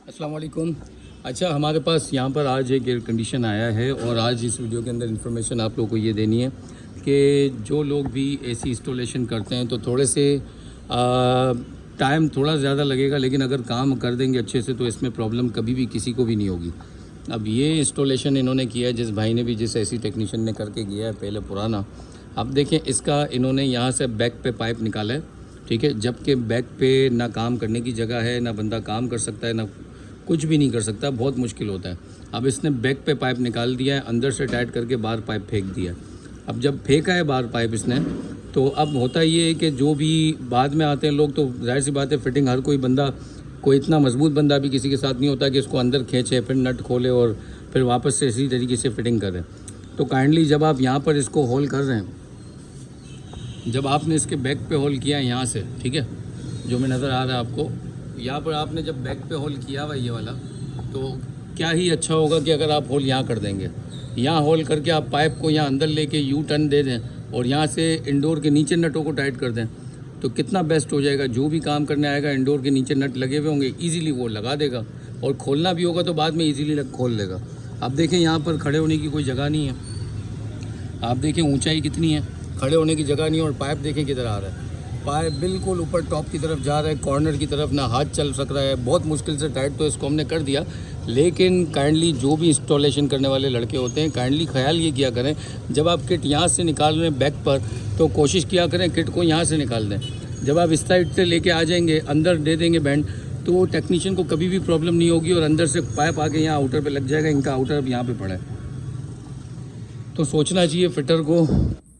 अस्सलाम वालेकुम। अच्छा, हमारे पास यहाँ पर आज एक एयर कंडीशन आया है और आज इस वीडियो के अंदर इन्फॉर्मेशन आप लोगों को ये देनी है कि जो लोग भी एसी इंस्टॉलेशन करते हैं तो थोड़े से टाइम थोड़ा ज़्यादा लगेगा, लेकिन अगर काम कर देंगे अच्छे से तो इसमें प्रॉब्लम कभी भी किसी को भी नहीं होगी। अब ये इंस्टॉलेशन इन्होंने किया है, जिस भाई ने भी, जिस एसी टेक्नीशियन ने करके किया है पहले पुराना। अब देखें, इसका इन्होंने यहाँ से बैक पे पाइप निकाला है, ठीक है, जबकि बैक पे ना काम करने की जगह है, ना बंदा काम कर सकता है, ना कुछ भी नहीं कर सकता, बहुत मुश्किल होता है। अब इसने बैक पे पाइप निकाल दिया है, अंदर से टाइट करके बाहर पाइप फेंक दिया है। अब जब फेंका है बाहर पाइप इसने, तो अब होता ये है कि जो भी बाद में आते हैं लोग, तो जाहिर सी बात है फिटिंग हर कोई बंदा, कोई इतना मजबूत बंदा भी किसी के साथ नहीं होता कि इसको अंदर खींचे, फिर नट खोले और फिर वापस से इसी तरीके से फिटिंग करें। तो काइंडली जब आप यहाँ पर इसको होल कर रहे हैं, जब आपने इसके बैक पे होल किया है यहाँ से, ठीक है, जो मैं नज़र आ रहा है आपको, यहाँ पर आपने जब बैक पे होल किया हुआ ये वाला, तो क्या ही अच्छा होगा कि अगर आप होल यहाँ कर देंगे, यहाँ होल करके आप पाइप को यहाँ अंदर लेके यू टर्न दे दें और यहाँ से इंडोर के नीचे नटों को टाइट कर दें, तो कितना बेस्ट हो जाएगा। जो भी काम करने आएगा, इंडोर के नीचे नट लगे हुए होंगे, ईज़िली वो लगा देगा, और खोलना भी होगा तो बाद में ईज़िली खोल लेगा। अब देखें, यहाँ पर खड़े होने की कोई जगह नहीं है, आप देखें ऊंचाई कितनी है, खड़े होने की जगह नहीं है, और पाइप देखें किधर आ रहा है, पाइप बिल्कुल ऊपर टॉप की तरफ जा रहा है, कॉर्नर की तरफ, ना हाथ चल सक रहा है, बहुत मुश्किल से टाइट तो इसको हमने कर दिया। लेकिन काइंडली जो भी इंस्टॉलेशन करने वाले लड़के होते हैं, काइंडली ख्याल ये किया करें, जब आप किट यहाँ से निकाल रहे हैं बैक पर, तो कोशिश किया करें किट को यहाँ से निकाल दें। जब आप इस साइड से लेके आ जाएंगे, अंदर दे देंगे बैंड, तो टेक्नीशियन को कभी भी प्रॉब्लम नहीं होगी, और अंदर से पाइप आके यहाँ आउटर पे लग जाएगा। इनका आउटर अब यहाँ पे पड़ा है, तो सोचना चाहिए फिटर को,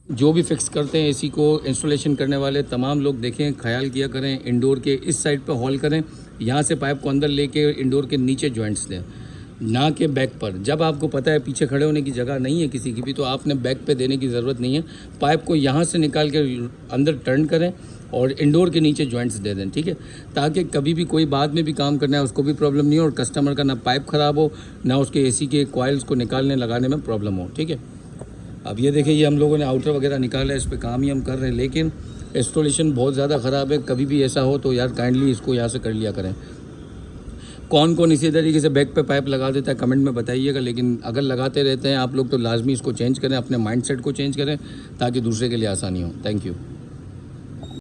जो भी फिक्स करते हैं एसी को, इंस्टॉलेशन करने वाले तमाम लोग देखें, ख्याल किया करें, इंडोर के इस साइड पे होल करें, यहाँ से पाइप को अंदर लेके इंडोर के नीचे जॉइंट्स दें, ना कि बैक पर। जब आपको पता है पीछे खड़े होने की जगह नहीं है किसी की भी, तो आपने बैक पे देने की ज़रूरत नहीं है। पाइप को यहाँ से निकाल के अंदर टर्न करें और इंडोर के नीचे जॉइंट्स दे दें, ठीक है, ताकि कभी भी कोई बाद में भी काम करना है उसको भी प्रॉब्लम नहीं हो, और कस्टमर का ना पाइप ख़राब हो, ना उसके एसी के कॉइल्स को निकालने लगाने में प्रॉब्लम हो, ठीक है। अब ये देखें, ये हम लोगों ने आउटर वगैरह निकाला है, इस पे काम ही हम कर रहे हैं, लेकिन इंस्टॉलेशन बहुत ज़्यादा ख़राब है। कभी भी ऐसा हो तो यार काइंडली इसको यहाँ से कर लिया करें। कौन कौन इसी तरीके से बैक पे पाइप लगा देता है कमेंट में बताइएगा, लेकिन अगर लगाते रहते हैं आप लोग तो लाजमी इसको चेंज करें, अपने माइंडसेट को चेंज करें, ताकि दूसरे के लिए आसानी हो। Thank you.